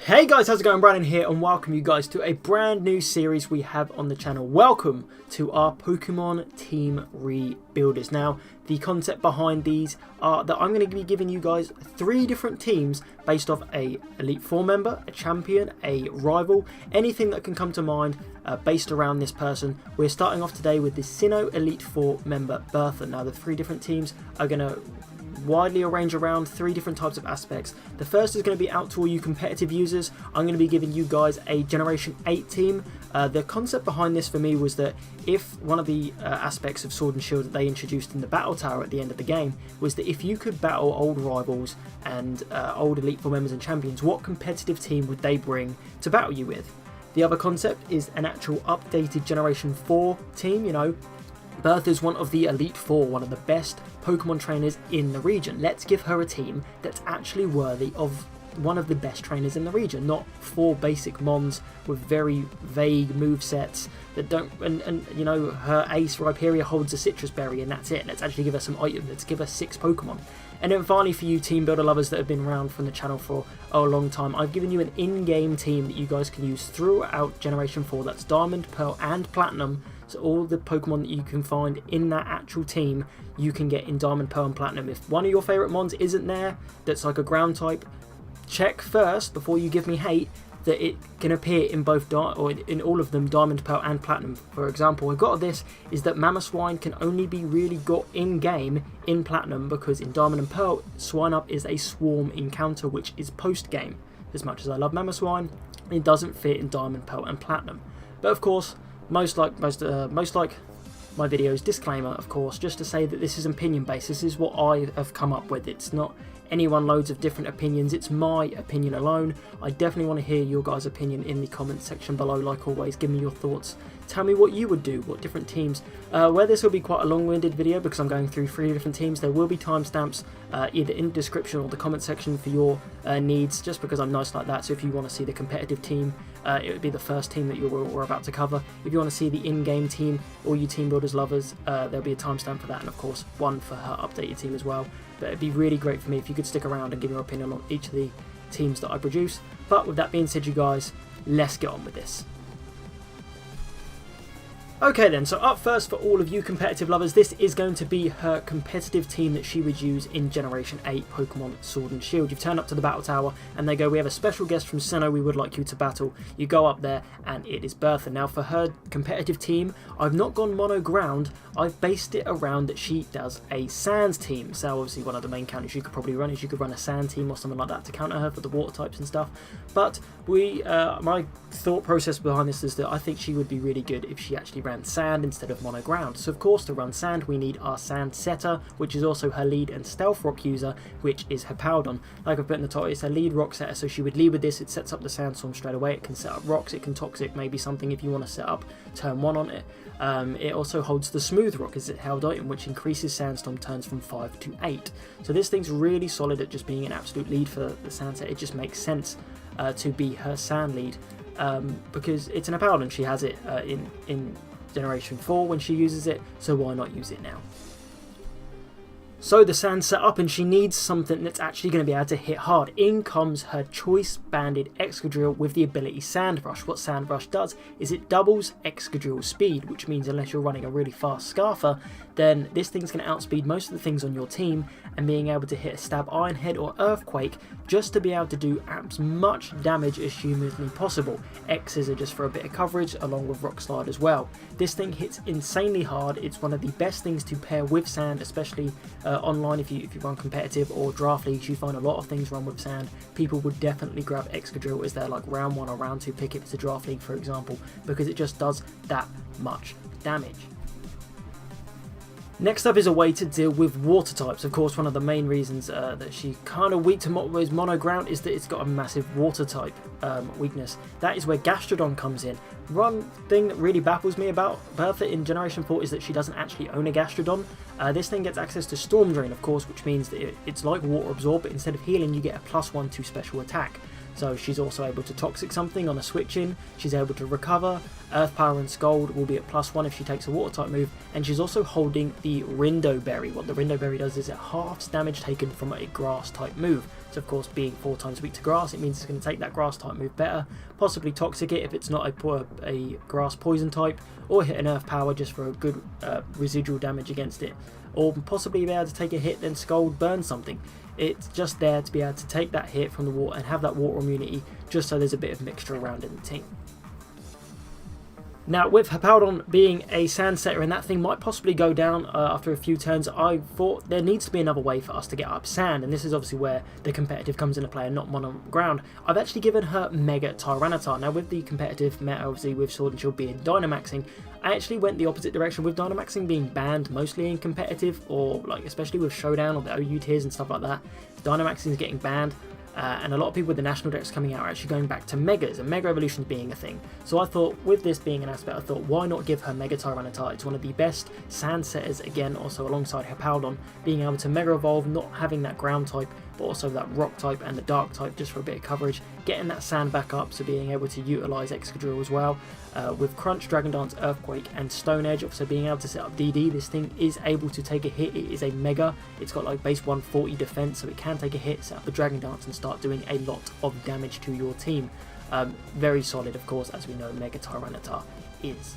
Hey guys, how's it going? Brandon here, and welcome you guys to a brand new series we have on the channel. Welcome to our Pokemon Team Rebuilders. Now, the concept behind these are that I'm going to be giving you guys 3 different teams based off a Elite Four member, a champion, a rival, anything that can come to mind based around this person. We're starting off today with the Sinnoh Elite Four member, Bertha. Now, the 3 different teams are going to widely arrange around 3 different types of aspects. The first is going to be out to all you competitive users. I'm going to be giving you guys a Generation 8 team. The concept behind this for me was that if one of the aspects of Sword and Shield that they introduced in the Battle Tower at the end of the game was that if you could battle old rivals and old Elite Four members and champions, what competitive team would they bring to battle you with? The other concept is an actual updated Generation 4 team. You know, Bertha is one of the Elite Four, one of the best Pokemon trainers in the region. Let's give her a team that's actually worthy of one of the best trainers in the region, not 4 basic mons with very vague movesets that don't, and you know, her ace Rhyperior holds a citrus berry and that's it. Let's actually give her some items. Let's give her 6 Pokemon. And then finally, for you team builder lovers that have been around from the channel for a long time, I've given you an in-game team that you guys can use throughout Generation 4. That's Diamond, Pearl and Platinum. So all the Pokemon that you can find in that actual team, you can get in Diamond, Pearl and Platinum. If one of your favourite mons isn't there, that's like a ground type, check first before you give me hate that it can appear in both or in all of them, Diamond, Pearl and Platinum. For example, I got this is that Mamoswine can only be really got in game in Platinum, because in Diamond and Pearl, Swine Up is a swarm encounter which is post game. As much as I love Mamoswine, it doesn't fit in Diamond, Pearl and Platinum. But of course, most like my videos, disclaimer of course, just to say that this is opinion based. This is what I have come up with. It's not anyone loads of different opinions, it's my opinion alone. I definitely want to hear your guys' opinion in the comment section below. Like always, give me your thoughts, tell me what you would do, what different teams. Where this will be quite a long-winded video because I'm going through 3 different teams, there will be timestamps either in the description or the comment section for your needs, just because I'm nice like that. So if you want to see the competitive team, it would be the first team that we're about to cover. If you want to see the in-game team, all you team builders lovers, there'll be a timestamp for that, and of course one for her updated team as well. But it'd be really great for me if you could stick around and give your opinion on each of the teams that I produce. But with that being said, you guys, let's get on with this. Okay then, so up first for all of you competitive lovers, this is going to be her competitive team that she would use in Generation 8 Pokemon Sword and Shield. You've turned up to the Battle Tower and they go, we have a special guest from Sinnoh we would like you to battle. You go up there and it is Bertha. Now for her competitive team, I've not gone mono ground, I've based it around that she does a sands team. So obviously one of the main counters you could probably run is you could run a sand team or something like that to counter her for the water types and stuff. But my thought process behind this is that I think she would be really good if she actually ran sand instead of mono ground. So of course, to run sand we need our sand setter, which is also her lead and stealth rock user, which is her Powdon. Like I've put in the title, it's her lead rock setter, so she would lead with this. It sets up the sandstorm straight away. It can set up rocks, it can toxic, maybe something if you want to set up turn 1 on it. It also holds the smooth rock as it held item, which increases sandstorm turns from 5 to 8. So this thing's really solid at just being an absolute lead for the sand set. It just makes sense to be her sand lead, because it's an Powdon. She has it in Generation 4 when she uses it, so why not use it now? So the sand set up and she needs something that's actually going to be able to hit hard. In comes her choice banded Excadrill with the ability Sand Rush. What Sand Rush does is it doubles Excadrill's speed, which means unless you're running a really fast Scarfer, then this thing's going to outspeed most of the things on your team, and being able to hit a stab Iron Head or Earthquake just to be able to do as much damage as humanly possible. X's are just for a bit of coverage along with Rock Slide as well. This thing hits insanely hard. It's one of the best things to pair with sand, especially online if you run competitive or draft leagues. You find a lot of things run with sand. People would definitely grab Excadrill as their like round 1 or round 2 pick if it's a draft league, for example, because it just does that much damage. Next up is a way to deal with water types. Of course, one of the main reasons that she kind of weak to mono ground is that it's got a massive water type weakness. That is where Gastrodon comes in. One thing that really baffles me about Bertha in Generation 4 is that she doesn't actually own a Gastrodon. This thing gets access to Storm Drain, of course, which means that it's like Water Absorb, but instead of healing you get a +1 to special attack. So she's also able to Toxic something on a switch in, she's able to recover, Earth Power and Scald will be at +1 if she takes a water type move, and she's also holding the Rindo Berry. What the Rindo Berry does is it halves damage taken from a grass type move. So of course, being 4 times weak to grass, it means it's going to take that grass type move better, possibly toxic it if it's not a grass poison type, or hit an earth power just for a good residual damage against it, or possibly be able to take a hit, then Scald, burn something. It's just there to be able to take that hit from the water and have that water immunity, just so there's a bit of mixture around in the team. Now, with Hippowdon being a sand setter, and that thing might possibly go down after a few turns, I thought there needs to be another way for us to get up sand, and this is obviously where the competitive comes into play and not mono ground. I've actually given her Mega Tyranitar. Now, with the competitive meta, obviously with Sword and Shield being Dynamaxing, I actually went the opposite direction with Dynamaxing being banned mostly in competitive, or like especially with Showdown or the OU tiers and stuff like that. Dynamaxing is getting banned. And a lot of people with the national decks coming out are actually going back to Megas, and Mega Evolutions being a thing. So I thought, with this being an aspect, I thought, why not give her Mega Tyranitar? It's one of the best sand setters, again, also alongside Hippowdon, being able to Mega Evolve, not having that ground type, but also that rock type and the dark type just for a bit of coverage, getting that sand back up, so being able to utilise Excadrill as well. With Crunch, Dragon Dance, Earthquake and Stone Edge, also being able to set up DD, this thing is able to take a hit. It is a Mega, it's got like base 140 defense, so it can take a hit, set up a Dragon Dance and start doing a lot of damage to your team. Very solid, of course, as we know Mega Tyranitar is.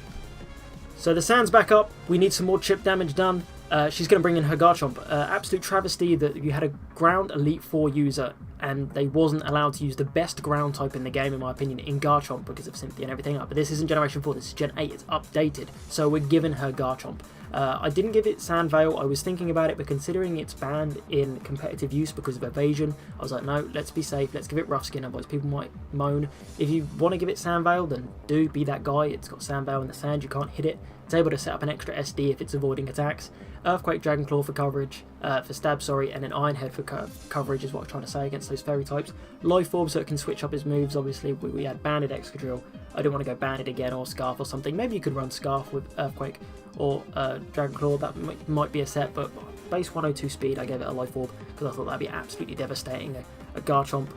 So the sand's back up, we need some more chip damage done. She's going to bring in her Garchomp. Absolute travesty that you had a ground Elite 4 user and they wasn't allowed to use the best ground type in the game, in my opinion, in Garchomp because of Cynthia and everything up. But this isn't Generation 4, this is Gen 8, it's updated. So we're giving her Garchomp. I didn't give it Sand Veil, I was thinking about it, but considering it's banned in competitive use because of evasion, I was like, no, let's be safe, let's give it Rough Skin, otherwise people might moan. If you want to give it Sand Veil, then do, be that guy. It's got Sand Veil in the sand, you can't hit it. It's able to set up an extra SD if it's avoiding attacks. Earthquake, Dragon Claw for coverage, for stab, sorry, and then Iron Head for coverage is what I'm trying to say against those fairy types. Life Orb so it can switch up his moves, obviously we had Banded Excadrill. I didn't want to go Banded again, or Scarf or something. Maybe you could run Scarf with Earthquake or Dragon Claw, that might be a set, but base 102 speed I gave it a Life Orb because I thought that'd be absolutely devastating. A Garchomp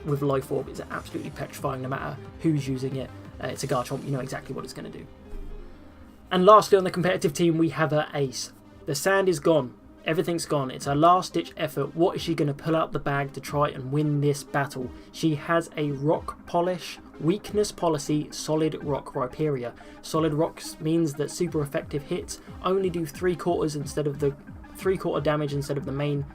with Life Orb is absolutely petrifying no matter who's using it. It's a Garchomp, you know exactly what it's going to do. And lastly on the competitive team we have her Ace. The sand is gone, everything's gone, it's her last ditch effort. What is she going to pull out the bag to try and win this battle? She has a Rock Polish, Weakness Policy, Solid Rock Rhyperior. Solid Rocks means that super effective hits only do 3/4 instead of the 3/4 damage instead of the main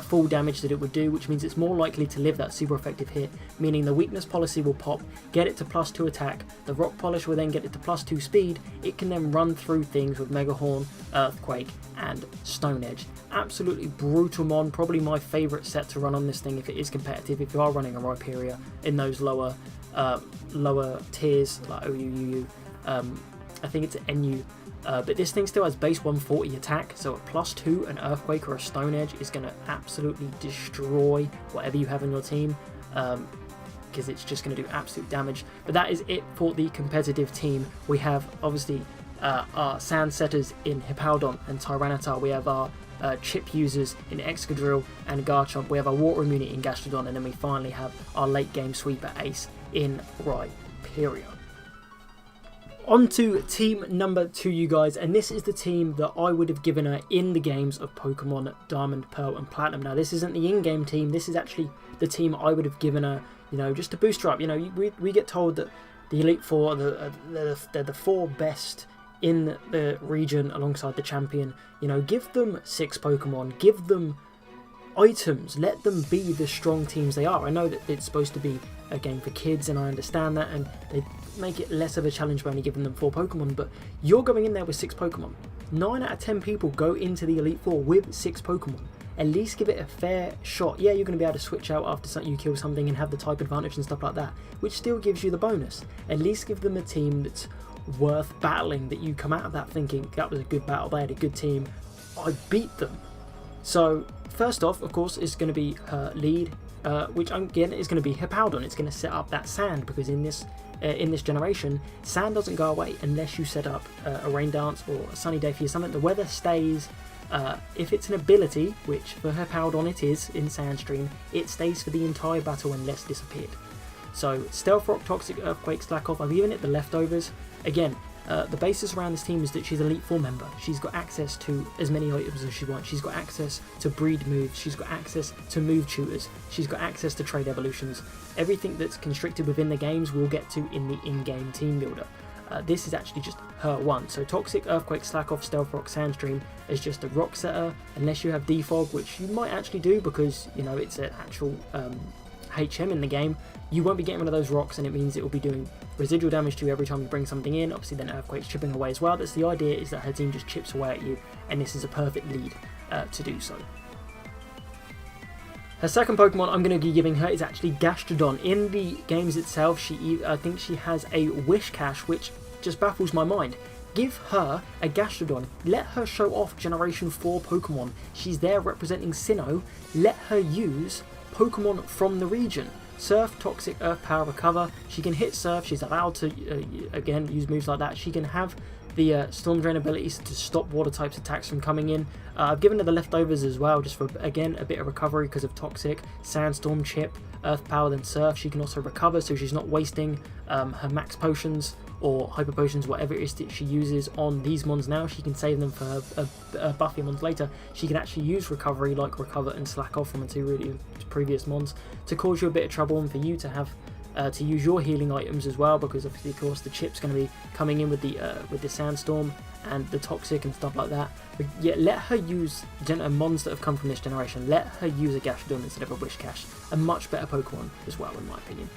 full damage that it would do, which means it's more likely to live that super effective hit, meaning the Weakness Policy will pop, get it to +2 attack, the Rock Polish will then get it to +2 speed, it can then run through things with Mega Horn, Earthquake and Stone Edge. Absolutely brutal mon, probably my favourite set to run on this thing if it is competitive, if you are running a Rhyperior in those lower tiers like OUUU. I think it's an NU. But this thing still has base 140 attack, so a +2, an Earthquake or a Stone Edge is going to absolutely destroy whatever you have in your team, because it's just going to do absolute damage. But that is it for the competitive team. We have obviously our Sand Setters in Hippowdon and Tyranitar, we have our chip users in Excadrill and Garchomp, we have our Water Immunity in Gastrodon, and then we finally have our late game sweeper Ace in Rhyperior. On to team number 2, you guys, and this is the team that I would have given her in the games of Pokemon Diamond, Pearl and Platinum. Now this isn't the in-game team, this is actually the team I would have given her, you know, just to boost her up. You know, we get told that the Elite Four, they're the 4 best in the region alongside the champion. You know, give them 6 Pokemon, give them items, let them be the strong teams they are. I know that it's supposed to be a game for kids and I understand that, and they make it less of a challenge by only giving them 4 Pokemon, but you're going in there with 6 Pokemon. 9 out of 10 people go into the Elite Four with 6 Pokemon. At least give it a fair shot. Yeah, you're going to be able to switch out after you kill something and have the type advantage and stuff like that, which still gives you the bonus. At least give them a team that's worth battling, that you come out of that thinking, that was a good battle, they had a good team, I beat them. So first off, of course, is going to be her lead, which again is going to be Hippowdon. It's going to set up that sand, because in this generation, sand doesn't go away unless you set up a rain dance or a sunny day for your summit. The weather stays. If it's an ability, which for Hippowdon it is in Sandstream, it stays for the entire battle unless disappeared. So Stealth Rock, Toxic Earthquake, Slack Off. I've given it the leftovers. Again, the basis around this team is that she's an Elite 4 member. She's got access to as many items as she wants. She's got access to breed moves. She's got access to move tutors. She's got access to trade evolutions. Everything that's constricted within the games we'll get to in the in-game team builder. This is actually just her one. So Toxic, Earthquake, Slack Off, Stealth Rock, Sandstream is just a rock setter, unless you have Defog, which you might actually do because, you know, it's an actual HM in the game. You won't be getting one of those rocks, and it means it will be doing residual damage to you every time you bring something in. Obviously then Earthquake's chipping away as well. That's the idea, is that her team just chips away at you, and this is a perfect lead to do so. Her second Pokemon I'm going to be giving her is actually Gastrodon. In the games itself, I think she has a Wish Cache, which just baffles my mind. Give her a Gastrodon. Let her show off Generation 4 Pokemon. She's there representing Sinnoh. Let her use Pokemon from the region. Surf, Toxic, Earth Power, Recover. She can hit Surf. She's allowed to, again, use moves like that. She can have the Storm Drain abilities to stop water types attacks from coming in. I've given her the leftovers as well, just for, again, a bit of recovery because of Toxic, Sandstorm, Chip, Earth Power, then Surf. She can also recover, so she's not wasting her max potions or hyper potions, whatever it is that she uses on these mons now. She can save them for her Buffy mons later. She can actually use recovery, like Recover and Slack Off from the two really previous mons, to cause you a bit of trouble, and for you to have to use your healing items as well, because obviously, of course, the Chip's going to be coming in with the Sandstorm and the Toxic and stuff like that. But yeah, let her use mons that have come from this generation. Let her use a Gastrodon instead of a Wish Cache. A much better Pokemon as well, in my opinion.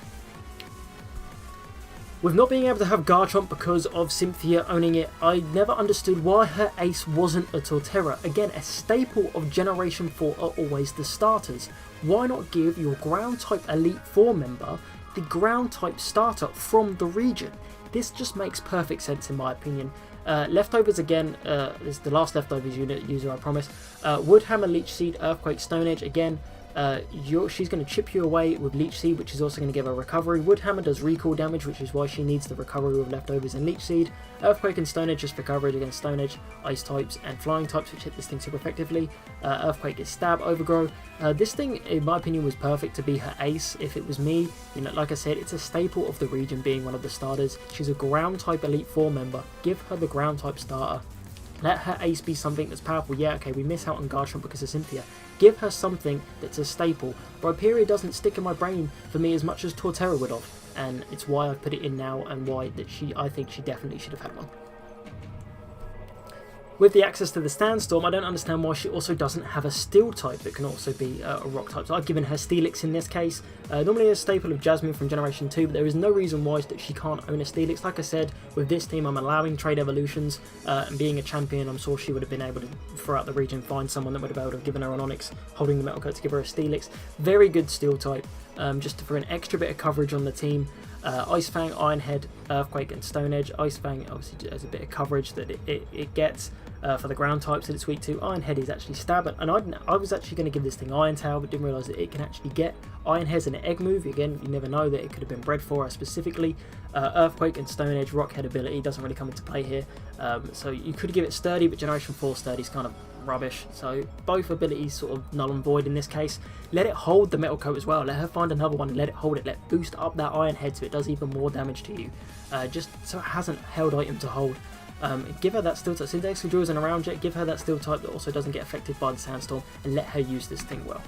With not being able to have Garchomp because of Cynthia owning it, I never understood why her ace wasn't a Torterra. Again, a staple of Generation 4 are always the starters. Why not give your Ground-type Elite 4 member the Ground-type starter from the region? This just makes perfect sense in my opinion. Leftovers again, this is the last Leftovers user, I promise. Woodhammer, Leech Seed, Earthquake, Stone Edge, again. She's going to chip you away with Leech Seed, which is also going to give her recovery. Woodhammer does recall damage, which is why she needs the recovery with Leftovers and Leech Seed. Earthquake and Stone Edge just for coverage against Stone Edge, Ice types and Flying types, which hit this thing super effectively. Earthquake is Stab, Overgrow. This thing, in my opinion, was perfect to be her ace. If it was me, you know, like I said, it's a staple of the region being one of the starters. She's a Ground type Elite 4 member. Give her the Ground type starter. Let her ace be something that's powerful. Yeah, okay, we miss out on Garchomp because of Cynthia. Give her something that's a staple. Rhyperior doesn't stick in my brain for me as much as Torterra would have, and it's why I've put it in now, and why that I think she definitely should have had one. With the access to the Sandstorm, I don't understand why she also doesn't have a Steel type that can also be a Rock type. So I've given her Steelix in this case. Normally a staple of Jasmine from Generation 2, but there is no reason why that she can't own a Steelix. Like I said, with this team I'm allowing trade evolutions, and being a champion, I'm sure she would have been able to, throughout the region, find someone that would have been able to have given her an Onyx, holding the Metal Coat to give her a Steelix. Very good Steel type, just for an extra bit of coverage on the team. Ice Fang, Iron Head, Earthquake and Stone Edge. Ice Fang obviously has a bit of coverage that it gets for the ground types that it's weak to. Iron Head is actually Stab, and I was actually going to give this thing Iron Tail, but didn't realise that it can actually get Iron Head's an egg move. Again, you never know that it could have been bred for her specifically. Earthquake and Stone Edge, Rock Head ability doesn't really come into play here. So you could give it Sturdy, but Generation 4 Sturdy is kind of rubbish. So both abilities sort of null and void in this case. Let it hold the Metal Coat as well. Let her find another one and let it hold it. Let boost up that Iron Head so it does even more damage to you. Just so it has a held item to hold. Give her that Steel type. Since Excadrill isn't around yet, give her that Steel type that also doesn't get affected by the Sandstorm, and let her use this thing well.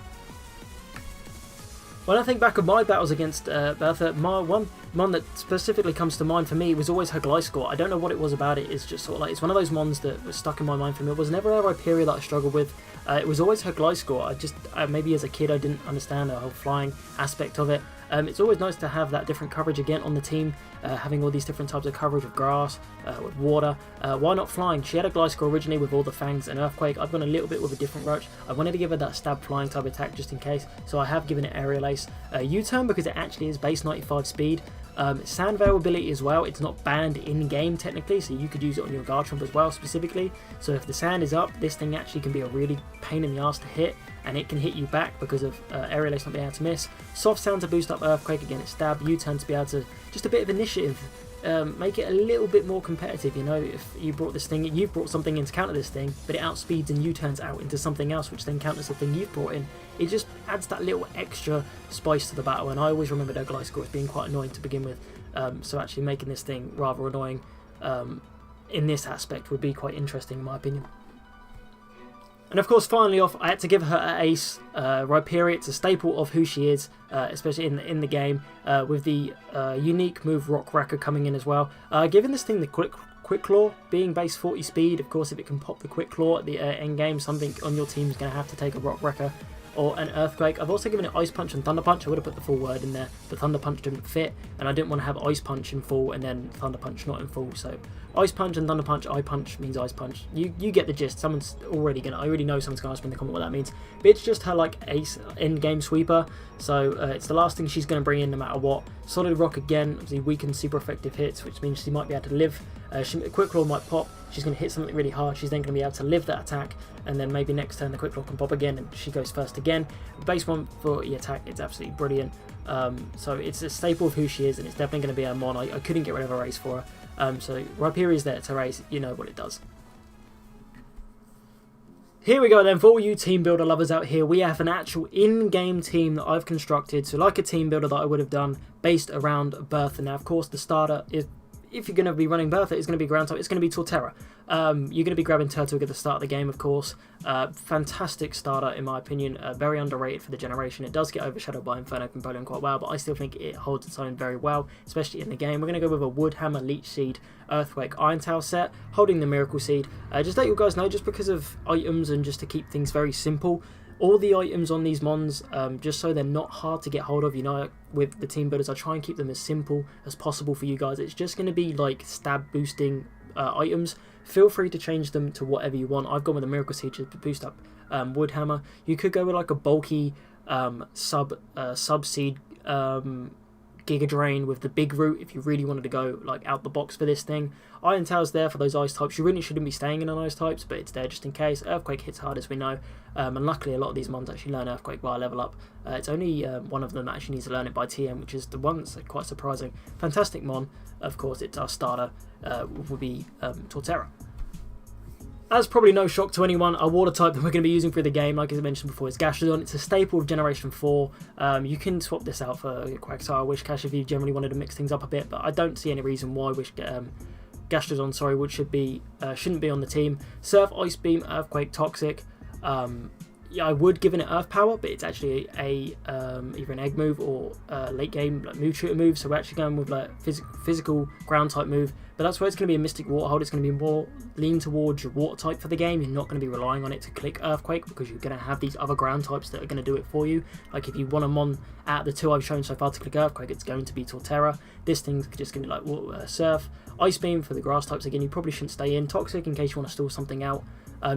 When I think back of my battles against Bertha, one that specifically comes to mind for me was always her Gliscor. I don't know what it was about it. It's just sort of like, it's one of those mons that was stuck in my mind for me. It was never a Rhyperior that I struggled with. It was always her Gliscor. Maybe as a kid I didn't understand the whole flying aspect of it. It's always nice to have that different coverage again on the team, having all these different types of coverage with grass, with water. Why not flying? She had a Gliscor originally with all the Fangs and Earthquake. I've gone a little bit with a different roach. I wanted to give her that Stab flying type attack just in case, so I have given it Aerial Ace. U-turn because it actually is base 95 speed. Sand Veil ability as well. It's not banned in-game technically, so you could use it on your Garchomp as well specifically. So if the sand is up, this thing actually can be a really pain in the ass to hit, and it can hit you back because of Aerial Ace not being able to miss. Soft Sound to boost up Earthquake, again it's Stab. U-turn to be able to, just a bit of initiative, make it a little bit more competitive. You know, if you brought this thing, you've brought something in to counter this thing, but it outspeeds and U-turns out into something else, which then counters the thing you've brought in. It just adds that little extra spice to the battle, and I always remember their Gliscor as being quite annoying to begin with. So actually making this thing rather annoying in this aspect would be quite interesting in my opinion. And of course, finally off, I had to give her an ace. Rhyperior, it's a staple of who she is, especially in the game, with the unique move Rock Wrecker coming in as well. Giving this thing the Quick Claw, being base 40 speed, of course if it can pop the Quick Claw at the end game, something on your team is going to have to take a Rock Wrecker or an Earthquake. I've also given it Ice Punch and Thunder Punch. I would have put the full word in there, but Thunder Punch didn't fit, and I didn't want to have Ice Punch in full and then Thunder Punch not in full, so Ice Punch and Thunder Punch. I Punch means Ice Punch. You get the gist. Someone's already gonna, I already know someone's gonna ask me in the comment what that means, but it's just her like ace in-game sweeper, so it's the last thing she's gonna bring in no matter what. Solid Rock again, obviously weakens super effective hits, which means she might be able to live. Quick Claw might pop, she's going to hit something really hard, she's then going to be able to live that attack, and then maybe next turn the Quick Claw can pop again and she goes first again. Base 140 attack, it's absolutely brilliant. So it's a staple of who she is, and it's definitely going to be her mon. I couldn't get rid of a race for her. So Rhyperior is there to race, you know what it does. Here we go then, for all you team builder lovers out here, we have an actual in-game team that I've constructed, so like a team builder that I would have done based around Bertha. Now of course the starter is, if you're going to be running Bertha, it's going to be ground type, it's going to be Torterra. You're going to be grabbing Turtwig at the start of the game, of course. Fantastic starter, in my opinion. Very underrated for the generation. It does get overshadowed by Inferno Component quite well, but I still think it holds its own very well, especially in the game. We're going to go with a Wood Hammer, Leech Seed, Earthquake, Iron Tail set, holding the Miracle Seed. Just let you guys know, just because of items and just to keep things very simple, all the items on these mons, just so they're not hard to get hold of, you know, with the team builders, I try and keep them as simple as possible for you guys. It's just going to be like stab boosting items. Feel free to change them to whatever you want. I've gone with a Miracle Seed to boost up Wood Hammer. You could go with like a bulky sub seed Giga Drain with the big root if you really wanted to go like out the box for this thing. Iron Tail's there for those ice types. You really shouldn't be staying in on those types, but it's there just in case. Earthquake hits hard, as we know, and luckily a lot of these mons actually learn Earthquake by level up. It's only one of them that actually needs to learn it by TM, which is the one that's quite surprising. Fantastic mon. Of course, it's our starter will be Torterra. As probably no shock to anyone, our water type that we're going to be using for the game, like I mentioned before, is Gastrodon. It's a staple of Generation 4. You can swap this out for Quagsire, Wishcash if you generally wanted to mix things up a bit, but I don't see any reason why Gastrodon, shouldn't be on the team. Surf, Ice Beam, Earthquake, Toxic. Yeah, I would give it Earth Power, but it's actually a either an egg move or late game like move shooter move. So we're actually going with like physical ground type move. But that's where it's going to be a Mystic Water Hold. It's going to be more lean towards your water type for the game. You're not going to be relying on it to click Earthquake because you're going to have these other ground types that are going to do it for you. Like if you want a mon out of the two I've shown so far to click Earthquake, it's going to be Torterra. This thing's just going to be like water, Surf, Ice Beam for the grass types. Again, you probably shouldn't stay in. Toxic in case you want to stall something out.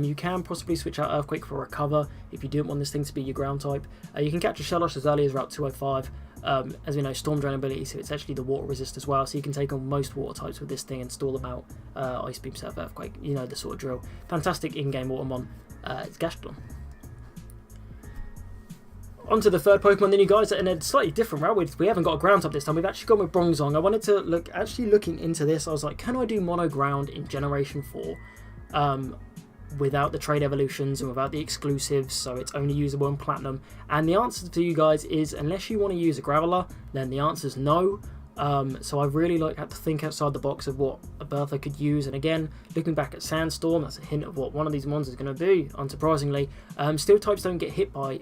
You can possibly switch out Earthquake for Recover if you didn't want this thing to be your ground type. You can catch a Shellosh as early as Route 205. As we know, Storm Drain ability, so it's actually the water resist as well, so you can take on most water types with this thing and stall them out. Ice Beam, Surf, Earthquake, you know the sort of drill. Fantastic in-game Watermon. It's Gastrodon. On to the third Pokemon then, you guys, in a slightly different route. We haven't got a ground type this time. We've actually gone with Bronzong. I wanted to looking into this, I was like, can I do mono ground in Generation 4? Without the trade evolutions and without the exclusives, so it's only usable in Platinum? And the answer to you guys is, unless you want to use a Graveler, then the answer is no. So I've really had to think outside the box of what a Bertha could use, and again, looking back at Sandstorm, that's a hint of what one of these mons is going to be, unsurprisingly. Steel types don't get hit by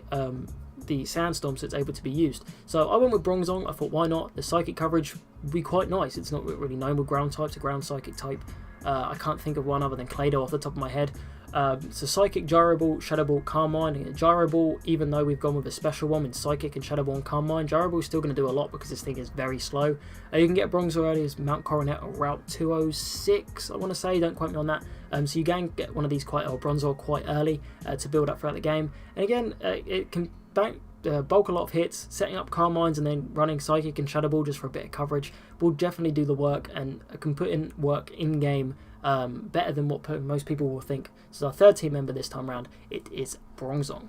the Sandstorm, so it's able to be used. So I went with Bronzong. I thought, why not? The Psychic coverage would be quite nice. It's not really known with ground types, a ground Psychic type. I can't think of one other than Clado off the top of my head. So Psychic, Gyro Ball, Shadow Ball, Carmine. Gyro Ball, even though we've gone with a special one in Psychic and Shadow Ball and Carmine, Gyro Ball is still going to do a lot because this thing is very slow. You can get Bronzor early as Mount Coronet or Route 206, I want to say, don't quote me on that. So you can get one of these Bronzor quite early to build up throughout the game. And again, it can bulk a lot of hits. Setting up Carmines and then running Psychic and Shadow Ball just for a bit of coverage will definitely do the work, and can put in work in game better than what most people will think. So our third team member this time around, it is Bronzong.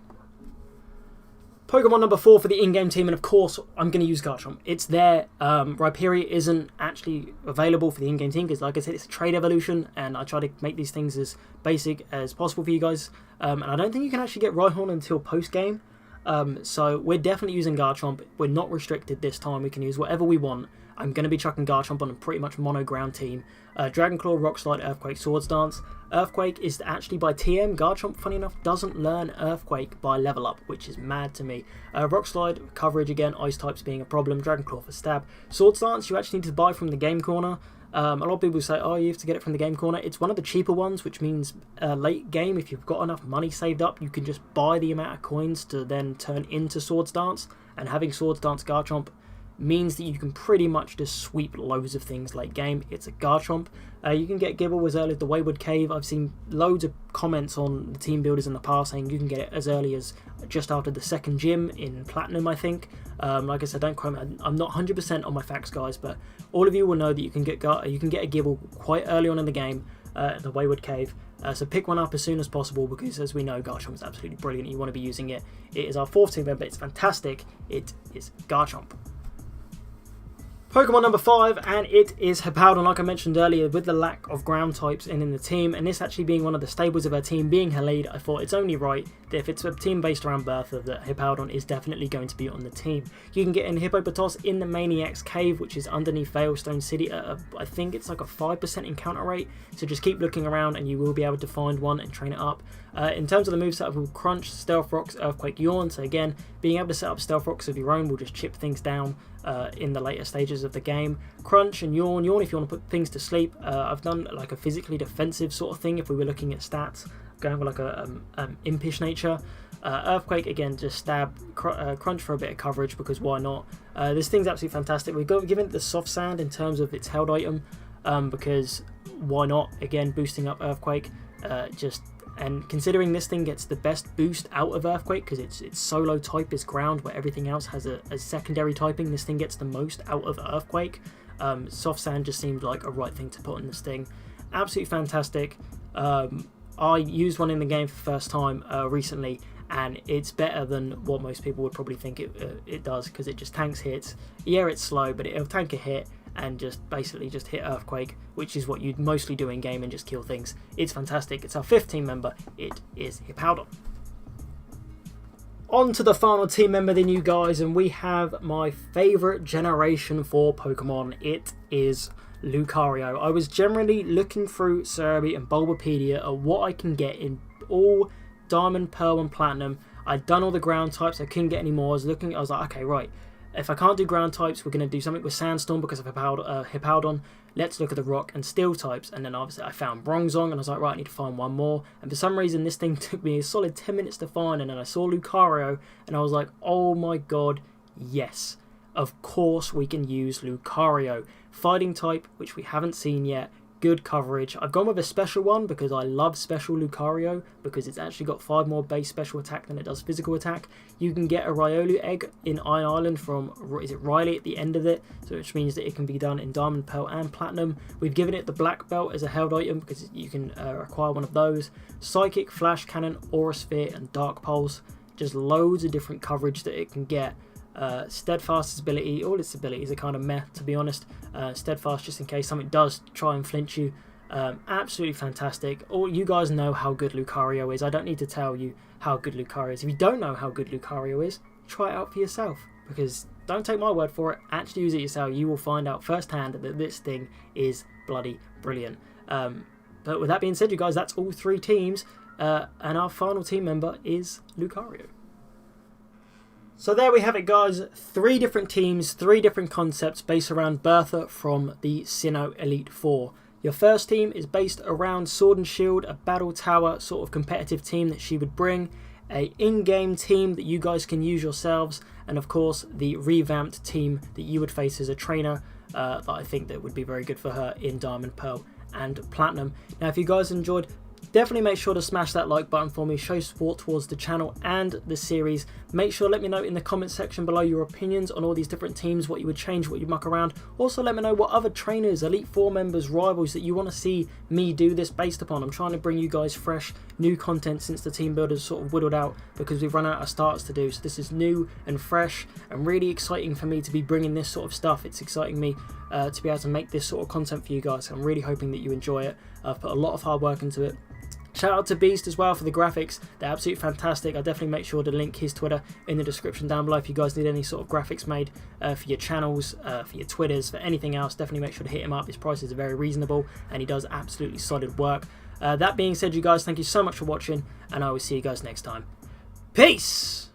Pokemon number 4 for the in-game team, and of course I'm going to use Garchomp. It's there. Rhyperior isn't actually available for the in-game team because, like I said, it's a trade evolution, and I try to make these things as basic as possible for you guys. And I don't think you can actually get Rhyhorn until post-game. So we're definitely using Garchomp. We're not restricted this time. We can use whatever we want. I'm going to be chucking Garchomp on a pretty much mono ground team. Dragon Claw, Rock Slide, Earthquake, Swords Dance. Earthquake is actually by TM. Garchomp, funny enough, doesn't learn Earthquake by level up, which is mad to me. Rock Slide, coverage again, Ice types being a problem. Dragon Claw for stab. Swords Dance, you actually need to buy from the game corner. A lot of people say, oh, you have to get it from the game corner. It's one of the cheaper ones, which means late game, if you've got enough money saved up, you can just buy the amount of coins to then turn into Swords Dance. And having Swords Dance Garchomp means that you can pretty much just sweep loads of things late game. It's a Garchomp. You can get Gibble as early as the Wayward Cave. I've seen loads of comments on the team builders in the past saying you can get it as early as just after the second gym in Platinum, I think. Like I said, don't quote me. I'm not 100% on my facts, guys, but all of you will know that you can get a Gibble quite early on in the game, the Wayward Cave. So pick one up as soon as possible because, as we know, Garchomp is absolutely brilliant. You want to be using it. It is our 4th team member. It's fantastic. It is Garchomp. Pokemon number 5, and it is Hippowdon, like I mentioned earlier, with the lack of ground types in the team, and this actually being one of the stables of our team, being her lead, I thought it's only right that if it's a team based around Bertha, that Hippowdon is definitely going to be on the team. You can get in Hippopotas in the Maniac's Cave, which is underneath Veilstone City, I think it's like a 5% encounter rate, so just keep looking around and you will be able to find one and train it up. In terms of the moveset, we'll Crunch, Stealth Rocks, Earthquake, Yawn, so again, being able to set up Stealth Rocks of your own will just chip things down in the later stages of the game. Crunch and Yawn if you want to put things to sleep. I've done like a physically defensive sort of thing if we were looking at stats, going for like a impish nature. Earthquake, again, just stab. Crunch for a bit of coverage because why not? This thing's absolutely fantastic. We've given it the soft sand in terms of its held item because why not? Again, boosting up Earthquake. And considering this thing gets the best boost out of Earthquake because its solo type is ground where everything else has a secondary typing, this thing gets the most out of Earthquake. Soft Sand just seemed like a right thing to put on this thing. Absolutely fantastic. I used one in the game for the first time recently, and it's better than what most people would probably think it does because it just tanks hits. Yeah, it's slow, but it'll tank a hit and just basically just hit Earthquake, which is what you'd mostly do in game and just kill things. It's fantastic. It's our 5th team member. It is Hippowdon. On to the final team member then, you guys, and we have my favourite Generation 4 Pokemon. It is Lucario. I was generally looking through Cerebi and Bulbapedia at what I can get in all Diamond, Pearl and Platinum. I'd done all the ground types. I couldn't get any more. I was like, okay, right. If I can't do ground types, we're going to do something with Sandstorm because of Hippowdon. Let's look at the rock and steel types. And then obviously I found Bronzong and I was like, right, I need to find one more. And for some reason, this thing took me a solid 10 minutes to find. And then I saw Lucario and I was like, oh my god, yes. Of course we can use Lucario. Fighting type, which we haven't seen yet. Good coverage. I've gone with a special one because I love special Lucario because it's actually got 5 more base special attack than it does physical attack. You can get a Riolu egg in Iron Island from, is it Riley at the end of it, so which means that it can be done in Diamond, Pearl and Platinum. We've given it the Black Belt as a held item because you can acquire one of those. Psychic, Flash Cannon, Aura Sphere and Dark Pulse. Just loads of different coverage that it can get. Steadfast's ability, all its abilities are kind of meh, to be honest. Steadfast just in case something does try and flinch you. Absolutely fantastic. All you guys know how good Lucario is. I don't need to tell you how good Lucario is. If you don't know how good Lucario is, try it out for yourself, because don't take my word for it, actually use it yourself. You will find out firsthand that this thing is bloody brilliant. But with that being said, you guys, that's all 3 teams, and our final team member is Lucario. So there we have it, guys. 3 different teams, 3 different concepts based around Bertha from the Sinnoh Elite Four. Your first team is based around Sword and Shield, a battle tower sort of competitive team that she would bring, a in-game team that you guys can use yourselves, and of course the revamped team that you would face as a trainer that I think that would be very good for her in Diamond, Pearl and Platinum. Now if you guys enjoyed, definitely make sure to smash that like button for me, show support towards the channel and the series. Make sure to let me know in the comment section below your opinions on all these different teams, what you would change, what you'd muck around. Also let me know what other trainers, Elite Four members, rivals that you want to see me do this based upon. I'm trying to bring you guys fresh, new content since the team builders sort of whittled out because we've run out of starts to do. So this is new and fresh and really exciting for me to be bringing this sort of stuff. It's exciting me to be able to make this sort of content for you guys. I'm really hoping that you enjoy it. I've put a lot of hard work into it. Shout out to Beast as well for the graphics. They're absolutely fantastic. I'll definitely make sure to link his Twitter in the description down below if you guys need any sort of graphics made for your channels, for your Twitters, for anything else. Definitely make sure to hit him up. His prices are very reasonable and he does absolutely solid work. That being said, you guys, thank you so much for watching, and I will see you guys next time. Peace!